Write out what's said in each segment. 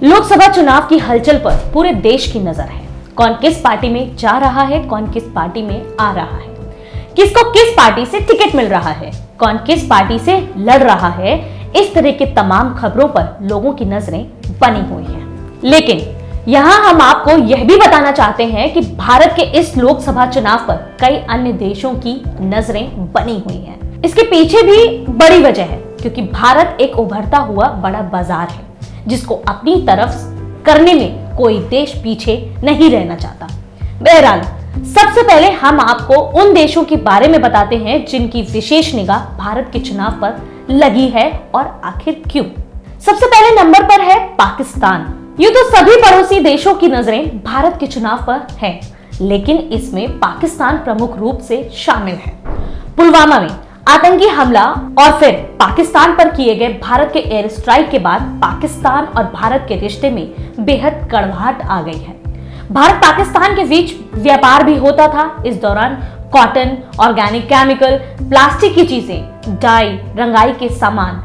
लोकसभा चुनाव की हलचल पर पूरे देश की नजर है। कौन किस पार्टी में जा रहा है, कौन किस पार्टी में आ रहा है, किसको किस पार्टी से टिकट मिल रहा है, कौन किस पार्टी से लड़ रहा है, इस तरह के तमाम खबरों पर लोगों की नजरें बनी हुई हैं। लेकिन यहाँ हम आपको यह भी बताना चाहते हैं कि भारत के इस लोकसभा चुनाव पर कई अन्य देशों की नजरें बनी हुई हैं। इसके पीछे भी बड़ी वजह है, क्योंकि भारत एक उभरता हुआ बड़ा बाजार है जिसको अपनी तरफ करने में कोई देश पीछे नहीं रहना चाहता। बहरहाल, सबसे पहले हम आपको उन देशों के बारे में बताते हैं जिनकी विशेष निगाह भारत के चुनाव पर लगी है और आखिर क्यों। सबसे पहले नंबर पर है पाकिस्तान। यूं तो सभी पड़ोसी देशों की नजरें भारत के चुनाव पर है, लेकिन इसमें पाकिस्तान प्रमुख रूप से शामिल है। पुलवामा में आतंकी हमला और फिर पाकिस्तान पर किए गए भारत के एयर स्ट्राइक के बाद पाकिस्तान और भारत के रिश्ते में बेहद कड़वाहट आ गई है। भारत पाकिस्तान के बीच व्यापार भी होता था। इस दौरान कॉटन, ऑर्गेनिक केमिकल, प्लास्टिक की चीजें, डाई, रंगाई के सामान,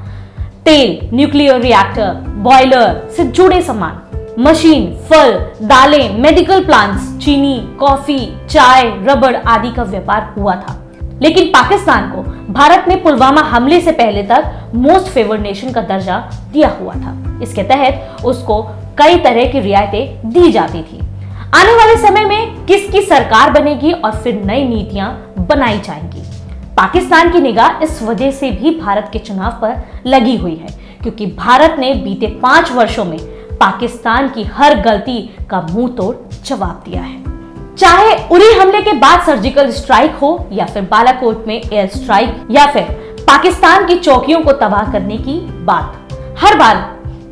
तेल, न्यूक्लियर रिएक्टर, बॉयलर से जुड़े सामान, मशीन, फल, दालें, मेडिकल प्लांट्स, चीनी, कॉफी, चाय, रबड़ आदि का व्यापार हुआ था। लेकिन पाकिस्तान को भारत ने पुलवामा हमले से पहले तक मोस्ट फेवर्ड नेशन का दर्जा दिया हुआ था। इसके तहत उसको कई तरह की रियायतें दी जाती थी। आने वाले समय में किसकी सरकार बनेगी और फिर नई नीतियां बनाई जाएंगी। पाकिस्तान की निगाह इस वजह से भी भारत के चुनाव पर लगी हुई है, क्योंकि भारत ने बीते 5 वर्षों में पाकिस्तान की हर गलती का मुंह तोड़ जवाब दिया है। चाहे उरी हमले के बाद सर्जिकल स्ट्राइक हो, या फिर बालाकोट में एयर स्ट्राइक, या फिर पाकिस्तान की चौकियों को तबाह करने की बात, हर बार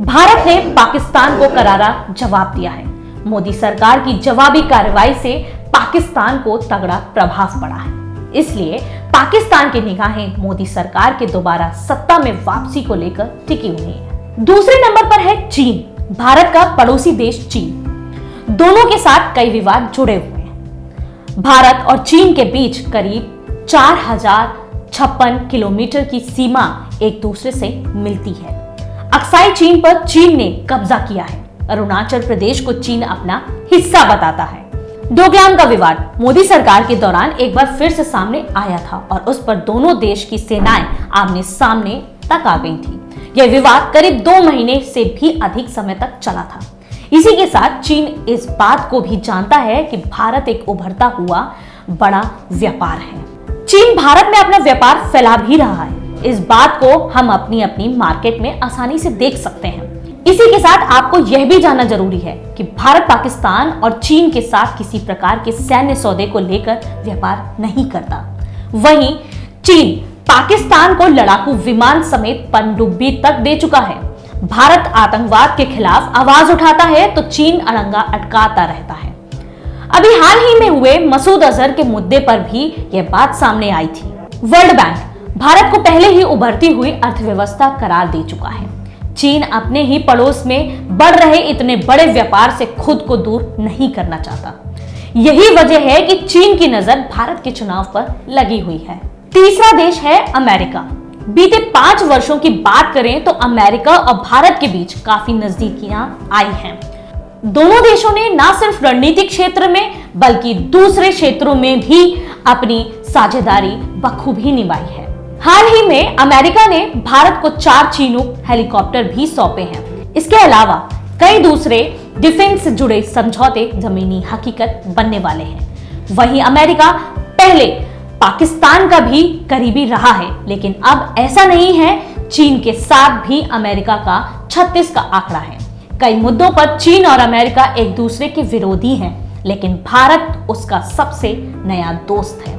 भारत ने पाकिस्तान को करारा जवाब दिया है। मोदी सरकार की जवाबी कार्रवाई से पाकिस्तान को तगड़ा प्रभाव पड़ा है। इसलिए पाकिस्तान की निगाहें मोदी सरकार के दोबारा सत्ता में वापसी को लेकर टिकी हुई है। दूसरे नंबर पर है चीन। भारत का पड़ोसी देश चीन, दोनों के साथ कई विवाद जुड़े हुए हैं। भारत और चीन के बीच करीब 4056 किलोमीटर की सीमा एक दूसरे से मिलती है। अक्साई चीन पर चीन ने कब्जा किया है। अरुणाचल प्रदेश को चीन अपना हिस्सा बताता है। डोकलाम का विवाद मोदी सरकार के दौरान एक बार फिर से सामने आया था और उस पर दोनों देश की सेनाएं आमने सामने तक आ गई थी। यह विवाद करीब 2 महीने से भी अधिक समय तक चला था। इसी के साथ चीन इस बात को भी जानता है कि भारत एक उभरता हुआ बड़ा व्यापार है। चीन भारत में अपना व्यापार फैला भी रहा है। इस बात को हम अपनी अपनी मार्केट में आसानी से देख सकते हैं। इसी के साथ आपको यह भी जानना जरूरी है कि भारत पाकिस्तान और चीन के साथ किसी प्रकार के सैन्य सौदे को लेकर व्यापार नहीं करता। वहीं चीन पाकिस्तान को लड़ाकू विमान समेत पनडुब्बी तक दे चुका है। भारत आतंकवाद के खिलाफ आवाज उठाता है तो चीन अड़ंगा अटकाता रहता है। अभी हाल ही में हुए मसूद अजहर के मुद्दे पर भी यह बात सामने आई थी। वर्ल्ड बैंक भारत को पहले ही उभरती हुई अर्थव्यवस्था करार दे चुका है। चीन अपने ही पड़ोस में बढ़ रहे इतने बड़े व्यापार से खुद को दूर नहीं करना चाहता। यही वजह है कि चीन की नजर भारत के चुनाव पर लगी हुई है। तीसरा देश है अमेरिका। बीते 5 वर्षों की बात करें तो अमेरिका और भारत के बीच काफी नजदीकियां आई हैं। दोनों देशों ने न सिर्फ रणनीतिक क्षेत्र में बल्कि दूसरे क्षेत्रों में भी अपनी साझेदारी बखूबी निभाई है। हाल ही में अमेरिका ने भारत को 4 चीनूक हेलीकॉप्टर भी सौंपे हैं। इसके अलावा कई दूसरे डिफेंस से जुड़े समझौते जमीनी हकीकत बनने वाले हैं। वहीं अमेरिका पहले पाकिस्तान का भी करीबी रहा है, लेकिन अब ऐसा नहीं है। चीन के साथ भी अमेरिका का 36 का आंकड़ा है। कई मुद्दों पर चीन और अमेरिका एक दूसरे के विरोधी हैं, लेकिन भारत उसका सबसे नया दोस्त है।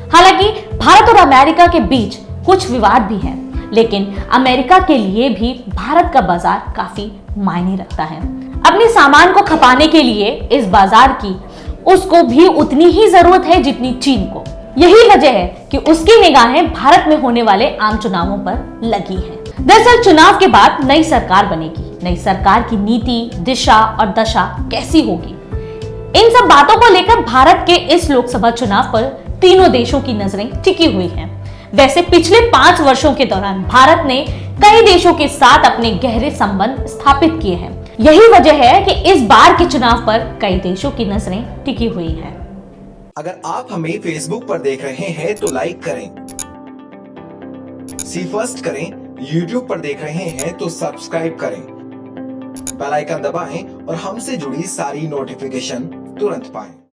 हालांकि भारत और अमेरिका के बीच कुछ विवाद भी है, लेकिन अमेरिका के लिए भी भारत का बाजार काफी मायने रखता है। अपने सामान को खपाने के लिए इस बाजार की उसको भी उतनी ही जरूरत है जितनी चीन को। यही वजह है कि उसकी निगाहें भारत में होने वाले आम चुनावों पर लगी हैं। दरअसल चुनाव के बाद नई सरकार बनेगी। नई सरकार की नीति, दिशा और दशा कैसी होगी, इन सब बातों को लेकर भारत के इस लोकसभा चुनाव पर तीनों देशों की नजरें टिकी हुई हैं। वैसे पिछले 5 वर्षों के दौरान भारत ने कई देशों के साथ अपने गहरे संबंध स्थापित किए हैं। यही वजह है कि इस बार के चुनाव पर कई देशों की नजरें टिकी हुई हैं। अगर आप हमें फेसबुक पर देख रहे हैं तो लाइक करें, सी फर्स्ट करें, यूट्यूब पर देख रहे हैं तो सब्सक्राइब करें, बेल आइकन दबाएं और हमसे जुड़ी सारी नोटिफिकेशन तुरंत पाएं।